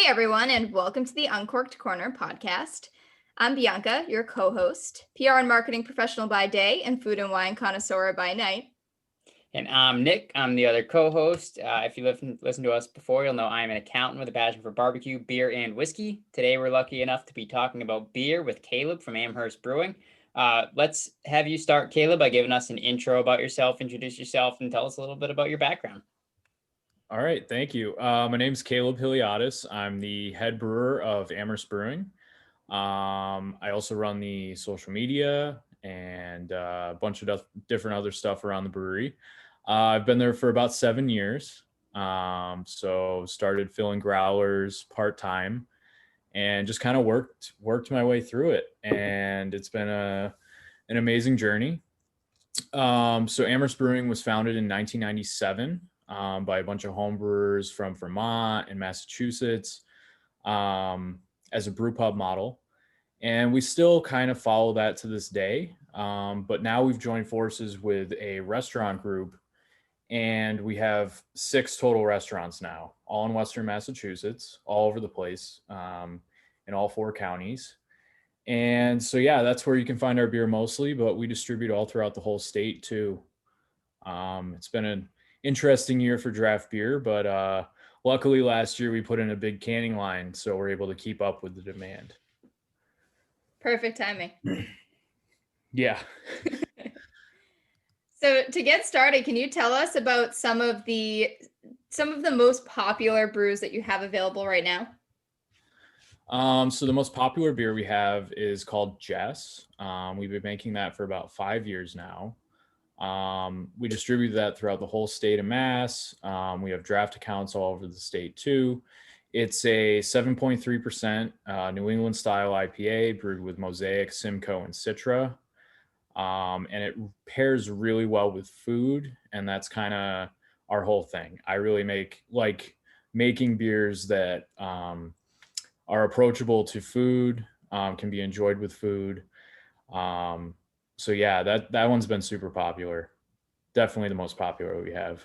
everyone, and welcome to the Uncorked Corner podcast. I'm Bianca, your co-host, PR and marketing professional by day and food and wine connoisseur by night. And I'm Nick. I'm the other co-host. If you listen to us before, you'll know I'm an accountant with a passion for barbecue, beer, and whiskey. Today, we're lucky enough to be talking about beer with Caleb from Amherst Brewing. Let's have you start, Caleb, by giving us an intro about yourself, introduce yourself, and tell us a little bit about your background. All right, thank you. My name's Caleb Hiliadis. I'm the head brewer of Amherst Brewing. I also run the social media and a bunch of different other stuff around the brewery. I've been there for about 7 years. So started filling growlers part-time and just kind of worked my way through it. And it's been an amazing journey. So Amherst Brewing was founded in 1997 by a bunch of homebrewers from Vermont and Massachusetts as a brew pub model. And we still kind of follow that to this day. But now we've joined forces with a restaurant group, and we have 6 total restaurants now, all in Western Massachusetts, all over the place, in all 4 counties. And so, yeah, that's where you can find our beer mostly, but we distribute all throughout the whole state too. It's been an interesting year for draft beer, but luckily last year we put in a big canning line, so we're able to keep up with the demand. Perfect timing. Yeah. So to get started, can you tell us about some of the most popular brews that you have available right now? So the most popular beer we have is called Jess. We've been making that for about 5 years now. We distribute that throughout the whole state of Mass. We have draft accounts all over the state too. It's a 7.3% New England style IPA brewed with Mosaic, Simcoe, and Citra. And it pairs really well with food, and that's kind of our whole thing. I really like making beers that are approachable to food, can be enjoyed with food. So yeah, that one's been super popular. Definitely the most popular we have.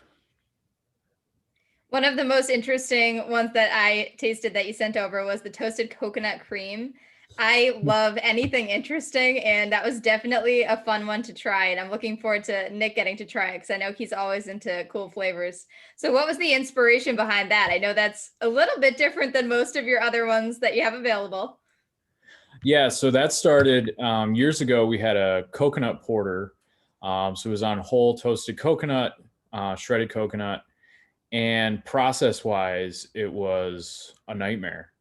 One of the most interesting ones that I tasted that you sent over was the toasted coconut cream. I love anything interesting, and that was definitely a fun one to try. And I'm looking forward to Nick getting to try it because I know he's always into cool flavors. So what was the inspiration behind that? I know that's a little bit different than most of your other ones that you have available. Yeah, so that started years ago. We had a coconut porter. So it was on whole toasted coconut, shredded coconut, and process-wise, it was a nightmare.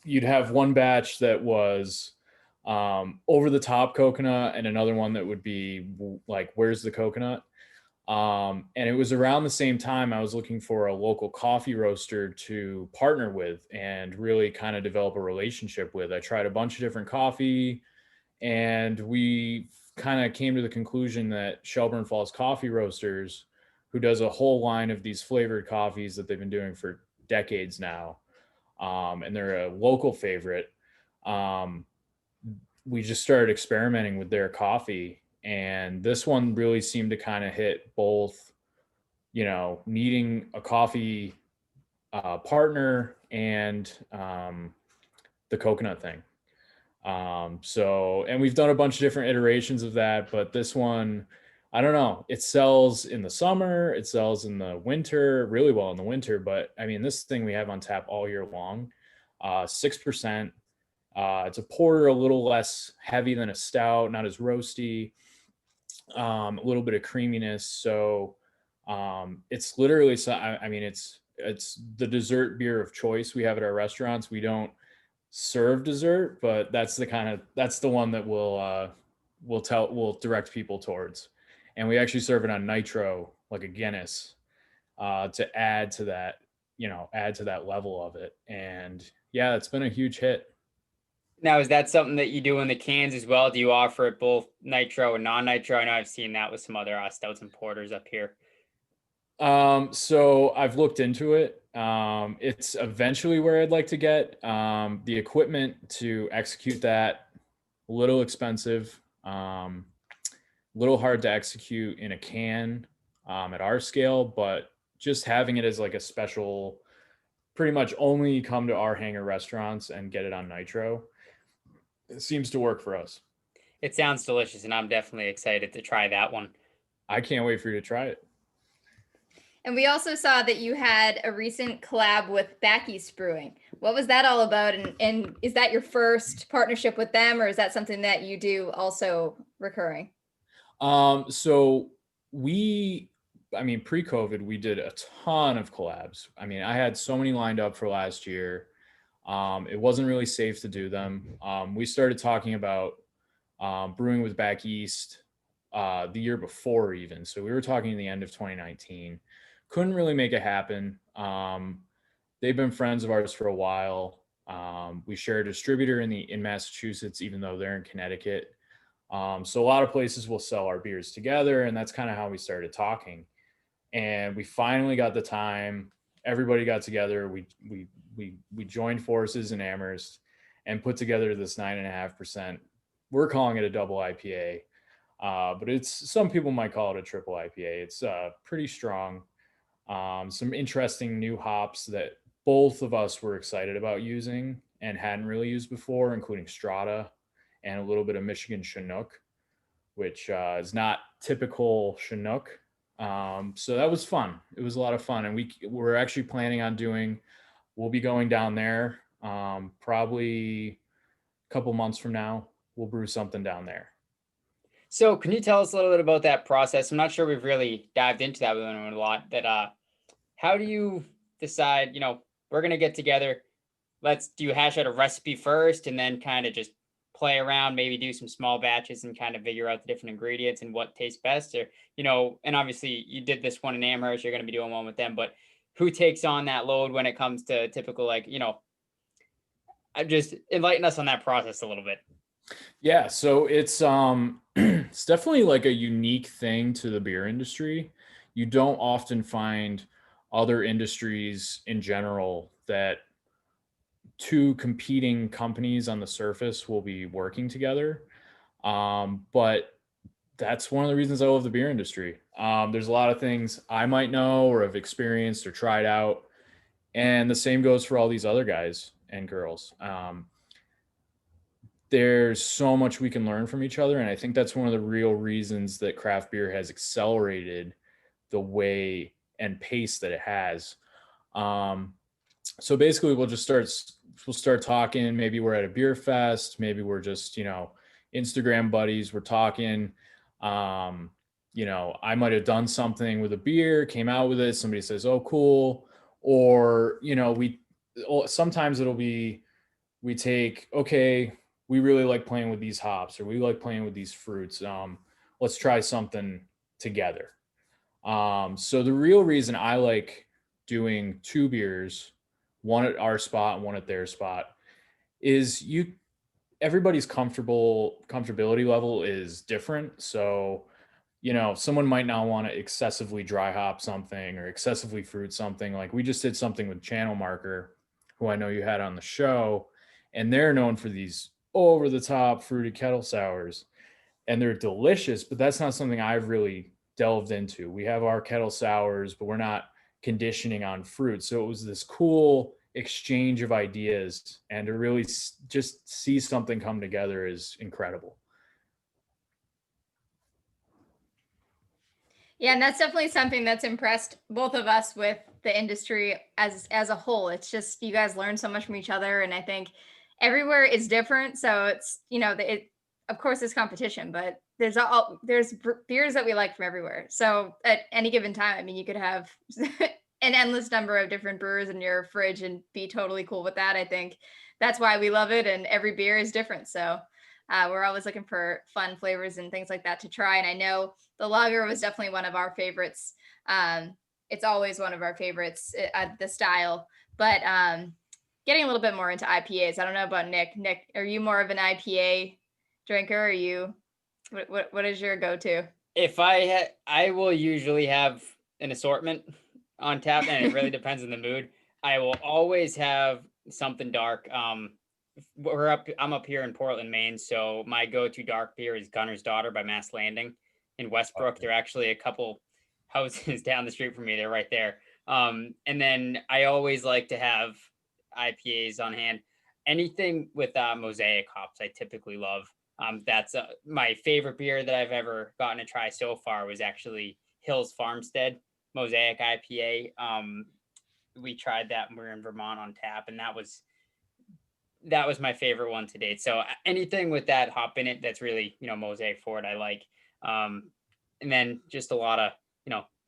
You'd have one batch that was over the top coconut and another one that would be like, where's the coconut? And it was around the same time I was looking for a local coffee roaster to partner with and really kind of develop a relationship with. I tried a bunch of different coffee, and we kind of came to the conclusion that Shelburne Falls Coffee Roasters, who does a whole line of these flavored coffees that they've been doing for decades now, and they're a local favorite. We just started experimenting with their coffee, and this one really seemed to kind of hit both, needing a coffee partner and the coconut thing. And we've done a bunch of different iterations of that, but this one, I don't know, it sells in the summer, it sells in the winter, really well in the winter, but I mean, this thing we have on tap all year long, 6%. It's a porter, a little less heavy than a stout, not as roasty, a little bit of creaminess. So it's literally, it's the dessert beer of choice we have at our restaurants. We don't serve dessert, but that's the one that we'll direct people towards. And we actually serve it on nitro, like a Guinness, to add to that level of it. And yeah, it's been a huge hit. Now, is that something that you do in the cans as well? Do you offer it both nitro and non-nitro? I know I've seen that with some other stouts and porters up here. So I've looked into it. It's eventually where I'd like to get. The equipment to execute that, a little expensive, little hard to execute in a can at our scale, but just having it as like a special pretty much only come to our hangar restaurants and get it on nitro. It seems to work for us. It sounds delicious, and I'm definitely excited to try that one. I can't wait for you to try it. And we also saw that you had a recent collab with Backy's Brewing. What was that all about? And is that your first partnership with them, or is that something that you do also recurring? So pre-COVID, we did a ton of collabs. I mean, I had so many lined up for last year. It wasn't really safe to do them. We started talking about brewing with Back East the year before even. So we were talking the end of 2019. Couldn't really make it happen. They've been friends of ours for a while. We share a distributor in Massachusetts, even though they're in Connecticut. So a lot of places will sell our beers together, and that's kind of how we started talking. And we finally got the time. Everybody got together. We joined forces in Amherst and put together this 9.5%. We're calling it a double IPA, but some people might call it a triple IPA. It's pretty strong. Some interesting new hops that both of us were excited about using and hadn't really used before, including Strata and a little bit of Michigan Chinook, which is not typical Chinook. So that was fun. It was a lot of fun. And we're actually planning on we'll be going down there probably a couple months from now. We'll brew something down there. So can you tell us a little bit about that process? I'm not sure we've really dived into that with anyone a lot. How do you decide, we're going to get together, do you hash out a recipe first and then kind of just play around, maybe do some small batches and kind of figure out the different ingredients and what tastes best? Or, and obviously you did this one in Amherst, you're going to be doing one with them, but who takes on that load when it comes to typical, just enlighten us on that process a little bit. Yeah, so it's it's definitely like a unique thing to the beer industry. You don't often find other industries in general that two competing companies on the surface will be working together. But that's one of the reasons I love the beer industry. There's a lot of things I might know or have experienced or tried out. And the same goes for all these other guys and girls. There's so much we can learn from each other. And I think that's one of the real reasons that craft beer has accelerated the way and pace that it has. So basically we'll start talking. Maybe we're at a beer fest. Maybe we're just, Instagram buddies. We're talking. I might have done something with a beer, came out with it. Somebody says, "Oh, cool." Or, sometimes it'll be, we really like playing with these hops, or we like playing with these fruits. Let's try something together. So the real reason I like doing two beers, one at our spot and one at their spot, is everybody's comfortability level is different. So, someone might not want to excessively dry hop something or excessively fruit something. Like we just did something with Channel Marker, who I know you had on the show, and they're known for these over the top fruited kettle sours, and they're delicious, but that's not something I've really delved into. We have our kettle sours, but we're not conditioning on fruit. So it was this cool exchange of ideas, and to really just see something come together is incredible. Yeah, and that's definitely something that's impressed both of us with the industry as a whole. It's just you guys learn so much from each other, and I think everywhere is different. So it's of course there's competition, but there's beers that we like from everywhere. So at any given time, I mean, you could have an endless number of different brewers in your fridge and be totally cool with that. I think that's why we love it, and every beer is different. So we're always looking for fun flavors and things like that to try. And I know the lager was definitely one of our favorites. It's always one of our favorites, the style. But getting a little bit more into IPAs, I don't know about Nick. Nick, are you more of an IPA drinker? Or are you? What is your go-to? If I will usually have an assortment on tap, and it really depends on the mood. I will always have something dark. I'm up here in Portland, Maine, so my go-to dark beer is Gunner's Daughter by Mass Landing in Westbrook. Okay. They're actually a couple houses down the street from me. They're right there. And then I always like to have IPAs on hand. Anything with mosaic hops, I typically love. That's my favorite beer that I've ever gotten to try so far was actually Hill's Farmstead Mosaic IPA. We tried that when we were in Vermont on tap, and that was my favorite one to date. So anything with that hop in it that's really, mosaic forward, I like. And then just a lot of,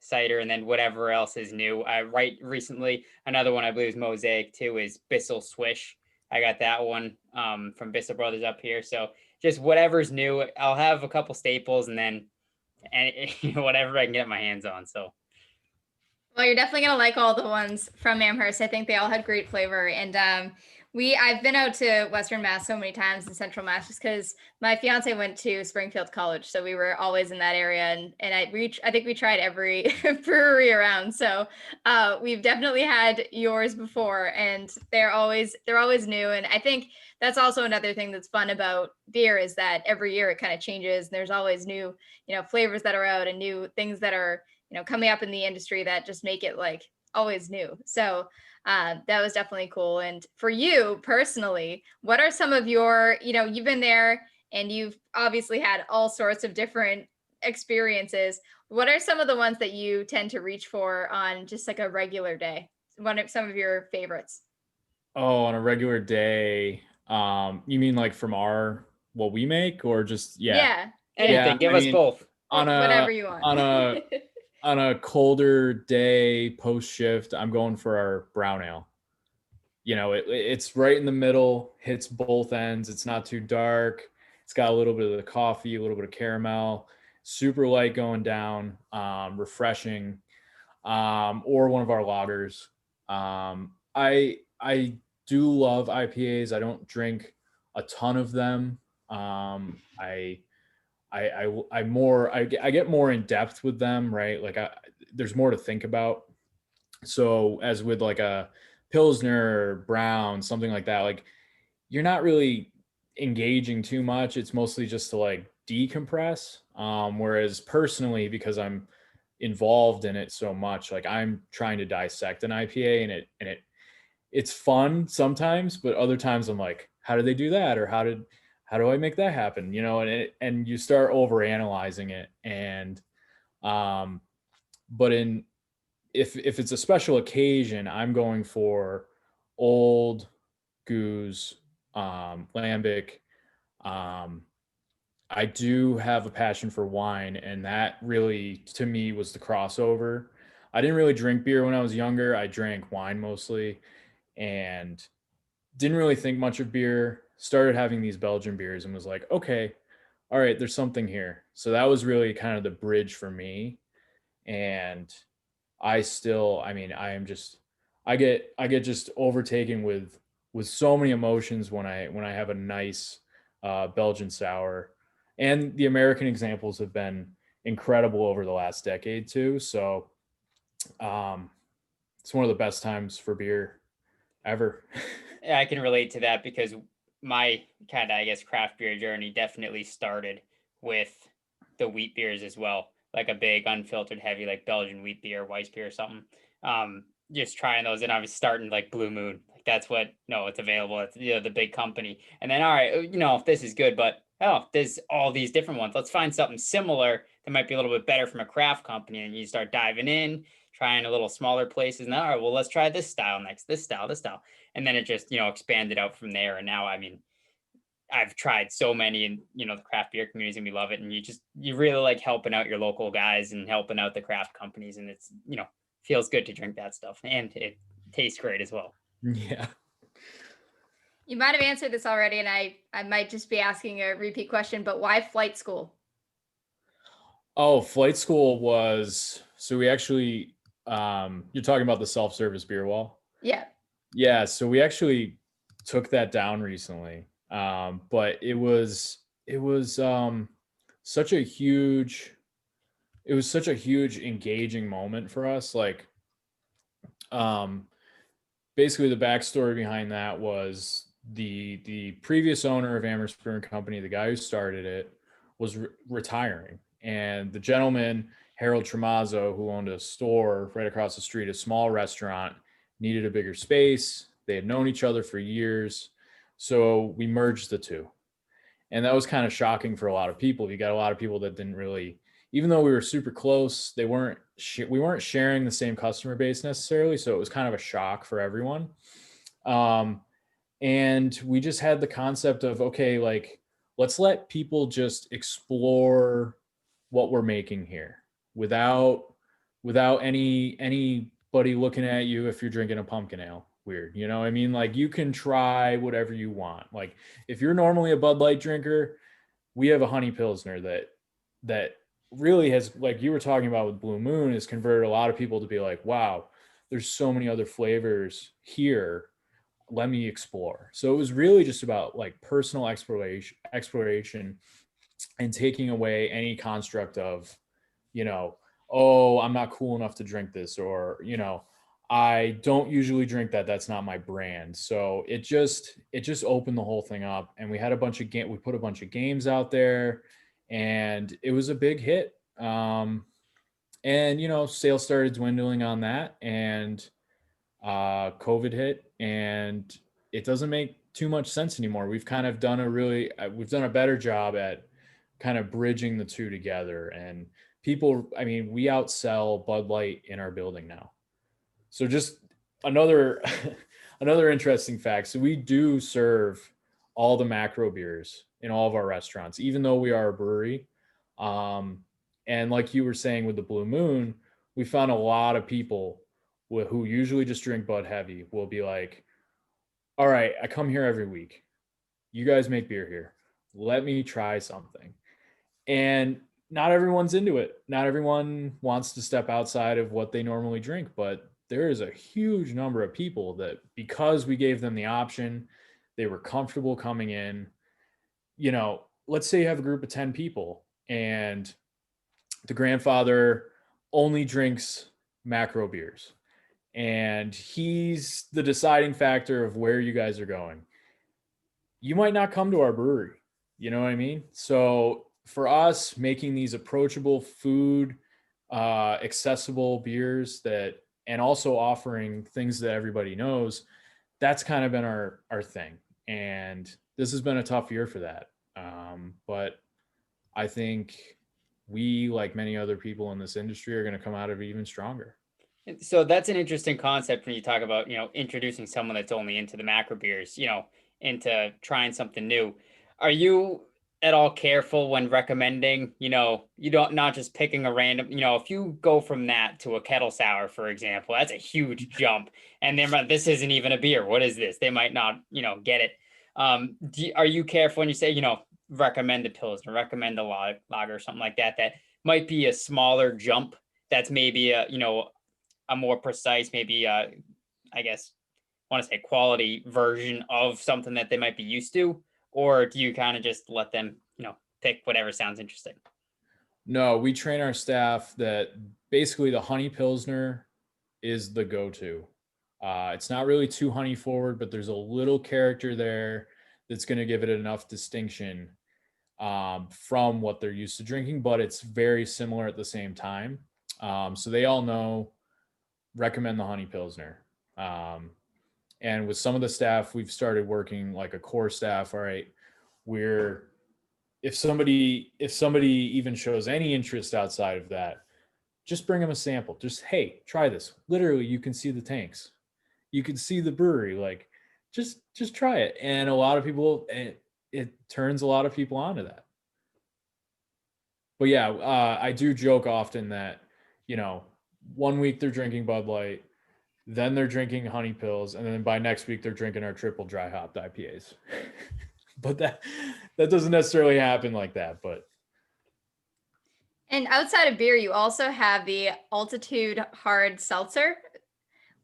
cider, and then whatever else is new. Right recently, another one I believe is mosaic too is Bissell Swish. I got that one from Bissell Brothers up here. So just whatever's new, I'll have a couple staples and then whatever I can get my hands on. So Well, you're definitely gonna like all the ones from Amherst. I think they all had great flavor, and I've been out to Western Mass so many times in Central Mass just because my fiance went to Springfield College, so we were always in that area, and I think we tried every brewery around. So we've definitely had yours before, and they're always new. And I think that's also another thing that's fun about beer is that every year it kind of changes. And there's always new flavors that are out and new things that are coming up in the industry that just make it like always new. So that was definitely cool. And for you personally, what are some of your, you've been there and you've obviously had all sorts of different experiences. What are some of the ones that you tend to reach for on just like a regular day? What are some of your favorites? Oh, on a regular day. You mean like from what we make, or just Yeah. anything. Give us both. Whatever you want. On a colder day post shift, I'm going for our brown ale. It's right in the middle, hits both ends. It's not too dark. It's got a little bit of the coffee, a little bit of caramel, super light going down, refreshing. Or one of our lagers. I do love IPAs. I don't drink a ton of them. I get more in depth with them, right? Like there's more to think about. So as with like a Pilsner, Brown, something like that, like you're not really engaging too much. It's mostly just to like decompress. Whereas personally, because I'm involved in it so much, like I'm trying to dissect an IPA, and it's fun sometimes, but other times I'm like, how did they do that? Or how do I make that happen? And you start over analyzing it. And but if it's a special occasion, I'm going for old goose, lambic. I do have a passion for wine, and that really to me was the crossover. I didn't really drink beer when I was younger. I drank wine mostly, and didn't really think much of beer. Started having these Belgian beers and was like, okay, all right, there's something here. So that was really kind of the bridge for me. And I get just overtaken with so many emotions when I have a nice Belgian sour. And the American examples have been incredible over the last decade too. So it's one of the best times for beer ever. Yeah, I can relate to that because my kind of, I guess, craft beer journey definitely started with the wheat beers as well, like a big unfiltered heavy, like Belgian wheat beer, Weiss beer or something. Just trying those, and I was starting like Blue Moon. Like that's what, no, it's available. It's the big company, and then all right, this is good, but there's all these different ones. Let's find something similar that might be a little bit better from a craft company, and you start diving in, trying a little smaller places. And all right, well, let's try this style next, this style. And then it just, expanded out from there. And now, I mean, I've tried so many in, the craft beer communities, and we love it. And you really like helping out your local guys and helping out the craft companies. And it's, feels good to drink that stuff, and it tastes great as well. Yeah. You might have answered this already, and I might just be asking a repeat question, but why flight school? Oh, flight school so we actually, you're talking about the self-service beer wall? Yeah. Yeah, so we actually took that down recently. But it was such a huge engaging moment for us. Like, basically the backstory behind that was the previous owner of Amherst Brewing Company, the guy who started it, was retiring, and the gentleman Harold Tremazzo, who owned a store right across the street, a small restaurant, needed a bigger space. They had known each other for years. So we merged the two. And that was kind of shocking for a lot of people. You got a lot of people that didn't really, even though we were super close, we weren't sharing the same customer base necessarily. So it was kind of a shock for everyone. And we just had the concept of, okay, like, let's let people just explore what we're making here without anybody looking at you if you're drinking a pumpkin ale weird. You know what I mean? Like, you can try whatever you want. Like, if you're normally a Bud Light drinker, we have a honey Pilsner that really has, like you were talking about with Blue Moon, has converted a lot of people to be like, wow, there's so many other flavors here, let me explore. So it was really just about like personal exploration and taking away any construct of, you know, oh, I'm not cool enough to drink this, or, you know, I don't usually drink that. That's not my brand. So it just opened the whole thing up, and we had we put a bunch of games out there, and it was a big hit. And, you know, sales started dwindling on that, and COVID hit, and it doesn't make too much sense anymore. We've kind of done we've done a better job at kind of bridging the two together. And people, I mean, we outsell Bud Light in our building now. So just another another interesting fact. So we do serve all the macro beers in all of our restaurants, even though we are a brewery. And like you were saying with the Blue Moon, we found a lot of people who usually just drink Bud Heavy will be like, all right, I come here every week. You guys make beer here. Let me try something. And not everyone's into it. Not everyone wants to step outside of what they normally drink, but there is a huge number of people that, because we gave them the option, they were comfortable coming in. You know, let's say you have a group of 10 people and the grandfather only drinks macro beers, and he's the deciding factor of where you guys are going. You might not come to our brewery. You know what I mean? So for us, making these approachable food, accessible beers and also offering things that everybody knows, that's kind of been our thing. And this has been a tough year for that. But I think we, like many other people in this industry, are going to come out of it even stronger. So that's an interesting concept when you talk about, introducing someone that's only into the macro beers, into trying something new. Are you at all careful when recommending, you don't, not just picking a random, if you go from that to a kettle sour, for example, that's a huge jump. And then this isn't even a beer. What is this? They might not, get it. Are you careful when you say, recommend a Pilsner, recommend a lager, something like that, that might be a smaller jump? That's maybe a more precise, maybe I guess want to say quality version of something that they might be used to? Or do you kind of just let them, pick whatever sounds interesting? No, we train our staff that basically the honey Pilsner is the go-to. It's not really too honey forward, but there's a little character there that's going to give it enough distinction from what they're used to drinking, but it's very similar at the same time. So they all know, recommend the honey Pilsner. And with some of the staff, we've started working like a core staff. All right, if somebody even shows any interest outside of that, just bring them a sample. Just, hey, try this. Literally, you can see the tanks, you can see the brewery. Like, just try it. And a lot of people, it turns a lot of people onto that. But yeah, I do joke often that, 1 week they're drinking Bud Light, then they're drinking honey pills, and then by next week they're drinking our triple dry hopped IPAs. But that doesn't necessarily happen like that. But And outside of beer, you also have the Altitude Hard Seltzer.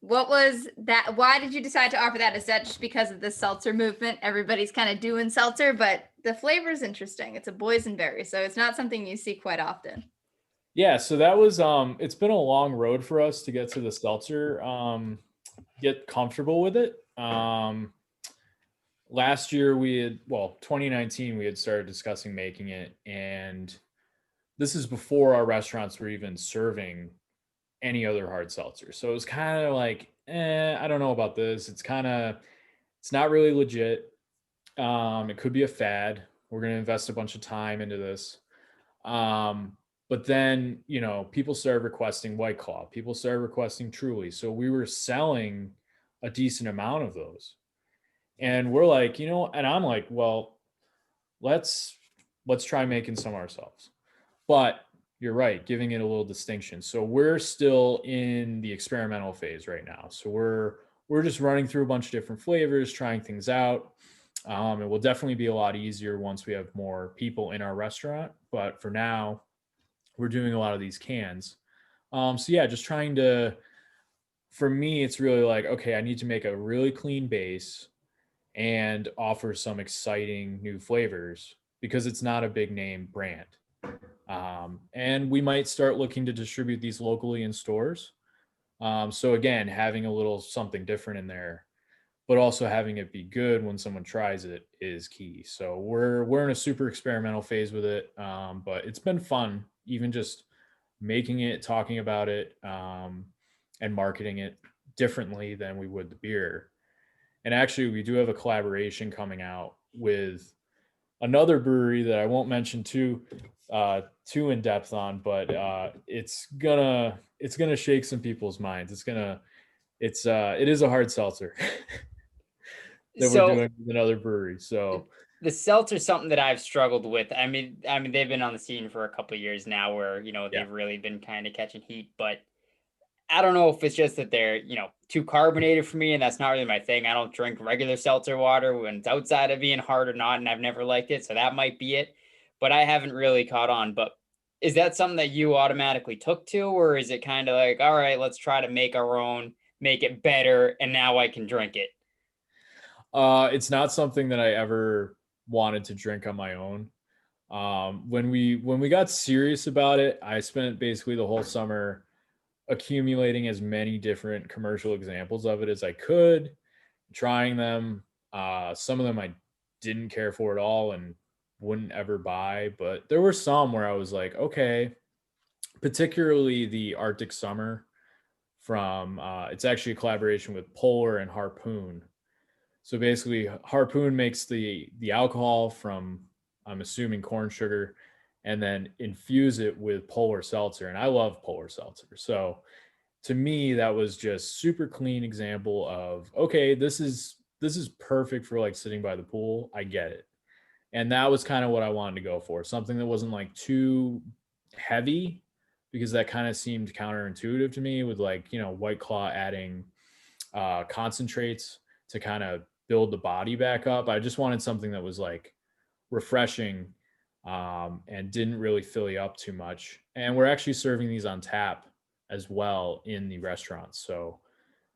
What was that? Why did you decide to offer that? Is that just because of the seltzer movement? Everybody's kind of doing seltzer, but the flavor is interesting. It's a boysenberry, so it's not something you see quite often. yeah, so that was it's been a long road for us to get to the seltzer, get comfortable with it. Last year 2019, we had started discussing making it, and this is before our restaurants were even serving any other hard seltzer. So it was kind of like, I don't know about this. It's not really legit. It could be a fad. We're going to invest a bunch of time into this. But then, people started requesting White Claw. People started requesting Truly. So we were selling a decent amount of those. And we're like, and I'm like, well, let's try making some ourselves. But you're right, giving it a little distinction. So we're still in the experimental phase right now. So we're just running through a bunch of different flavors, trying things out. It will definitely be a lot easier once we have more people in our restaurant. But for now, we're doing a lot of these cans. So yeah, just trying to, for me, it's really like, okay, I need to make a really clean base and offer some exciting new flavors because it's not a big name brand. And we might start looking to distribute these locally in stores. So again, having a little something different in there, but also having it be good when someone tries it is key. So we're in a super experimental phase with it, but it's been fun, even just making it, talking about it, and marketing it differently than we would the beer. And actually, we do have a collaboration coming out with another brewery that I won't mention too in depth on, but it's gonna shake some people's minds. It is a hard seltzer that we're So doing with another brewery. So the Seltzer is something that I've struggled with. I mean, they've been on the scene for a couple of years now, where yeah, they've really been kind of catching heat. But I don't know if it's just that they're too carbonated for me, and that's not really my thing. I don't drink regular seltzer water when it's outside of being hard or not, and I've never liked it, so that might be it. But I haven't really caught on. But is that something that you automatically took to, or is it kind of like, all right, let's try to make our own, make it better, and now I can drink it? it's not something that I ever wanted to drink on my own. When we got serious about it, I spent basically the whole summer accumulating as many different commercial examples of it as I could, trying them. Some of them I didn't care for at all and wouldn't ever buy, but there were some where I was like, okay, particularly the Arctic Summer from it's actually a collaboration with Polar and Harpoon. So basically, Harpoon makes the alcohol from, I'm assuming, corn sugar, and then infuse it with Polar Seltzer. And I love Polar Seltzer. So to me, that was just super clean example of, okay, this is perfect for like sitting by the pool. I get it. And that was kind of what I wanted to go for. Something that wasn't like too heavy, because that kind of seemed counterintuitive to me with like, White Claw adding concentrates to kind of build the body back up. I just wanted something that was like refreshing, and didn't really fill you up too much. And we're actually serving these on tap as well in the restaurants. So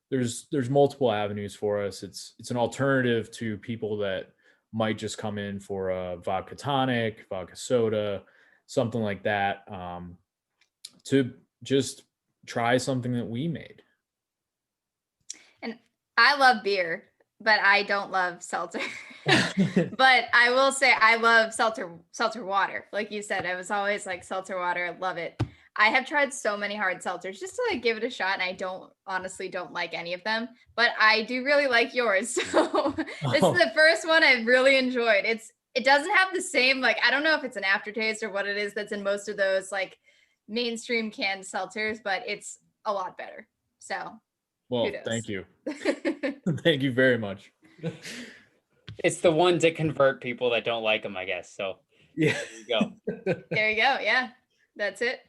there's multiple avenues for us. It's an alternative to people that might just come in for a vodka tonic, vodka soda, something like that, to just try something that we made. And I love beer, but I don't love seltzer. But I will say I love seltzer water. Like you said, I was always like seltzer water. I love it. I have tried so many hard seltzers just to like give it a shot, and I honestly don't like any of them, but I do really like yours. So this is the first one I've really enjoyed. It doesn't have the same, like, I don't know if it's an aftertaste or what it is that's in most of those like mainstream canned seltzers, but it's a lot better. So Well, kudos. thank you. Thank you very much. It's the one to convert people that don't like them, I guess. So Yeah. there you go. There you go. Yeah, that's it.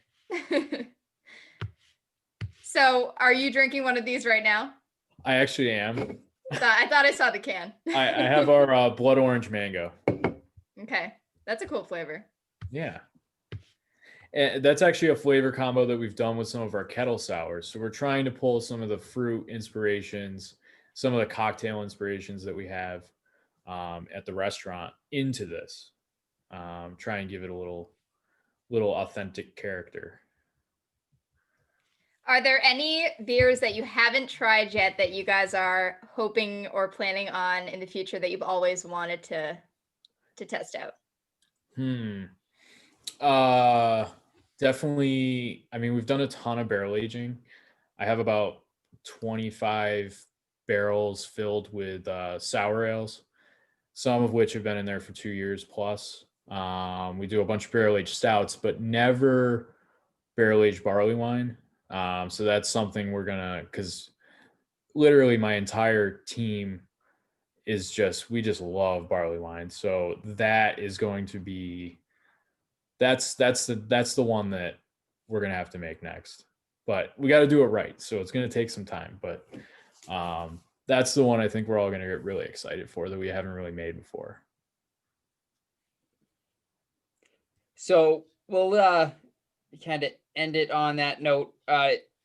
So are you drinking one of these right now? I actually am. I thought I saw the can. I have our blood orange mango. Okay, that's a cool flavor. Yeah. And that's actually a flavor combo that we've done with some of our kettle sours. So we're trying to pull some of the fruit inspirations, some of the cocktail inspirations that we have at the restaurant into this. Try and give it a little authentic character. Are there any beers that you haven't tried yet that you guys are hoping or planning on in the future that you've always wanted to test out? definitely, I mean, we've done a ton of barrel aging. I have about 25 barrels filled with sour ales, some of which have been in there for 2 years plus. We do a bunch of barrel aged stouts, but never barrel aged barley wine. So that's something we're gonna, because literally my entire team is we just love barley wine. So that is going to be that's the one that we're gonna have to make next. But we got to do it right, so it's gonna take some time. But that's the one I think we're all gonna get really excited for that we haven't really made before. So we'll kind of end it on that note.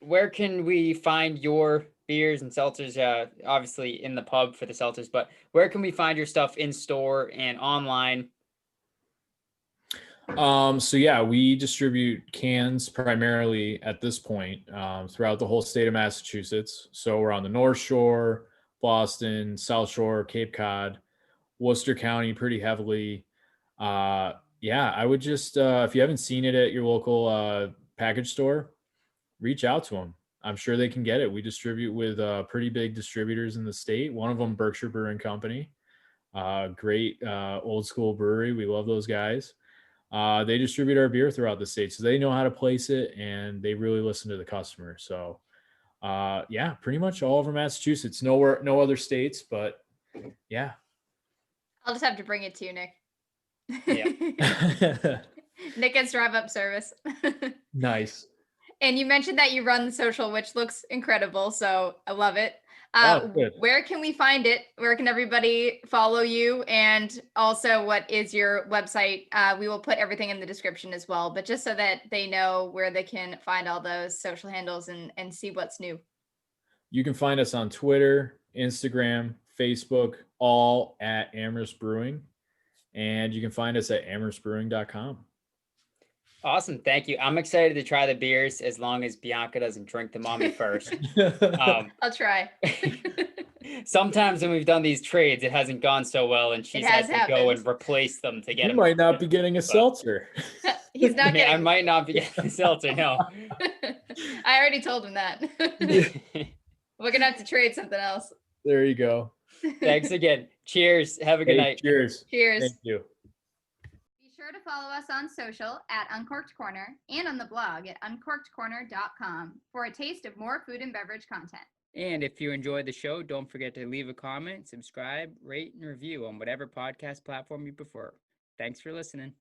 Where can we find your beers and seltzers? Obviously in the pub for the seltzers, but where can we find your stuff in store and online? So yeah, we distribute cans primarily at this point throughout the whole state of Massachusetts. So we're on the North Shore, Boston, South Shore, Cape Cod, Worcester County pretty heavily. Yeah, I would just if you haven't seen it at your local package store, reach out to them. I'm sure they can get it. We distribute with pretty big distributors in the state. One of them, Berkshire Brewing Company, great old school brewery. We love those guys. They distribute our beer throughout the state, so they know how to place it and they really listen to the customer. So yeah, pretty much all over Massachusetts. No other states, but yeah. I'll just have to bring it to you, Nick. Yeah. Nick gets drive up service. Nice. And you mentioned that you run the social, which looks incredible. So I love it. Good. Where can we find it? Where can everybody follow you? And also, what is your website? We will put everything in the description as well, but just so that they know where they can find all those social handles and see what's new. You can find us on Twitter, Instagram, Facebook, all at Amherst Brewing. And you can find us at amherstbrewing.com. Awesome. Thank you. I'm excited to try the beers as long as Bianca doesn't drink them on me first. I'll try. Sometimes when we've done these trades, it hasn't gone so well, and she's had to go and replace them to get You them. might not be getting a seltzer. He's not getting. I might not be getting a seltzer, no. I already told him that. We're going to have to trade something else. There you go. Thanks again. Cheers. Have a good night. Cheers. Cheers. Thank you. Be sure to follow us on social at Uncorked Corner and on the blog at uncorkedcorner.com for a taste of more food and beverage content. And if you enjoyed the show, don't forget to leave a comment, subscribe, rate, and review on whatever podcast platform you prefer. Thanks for listening.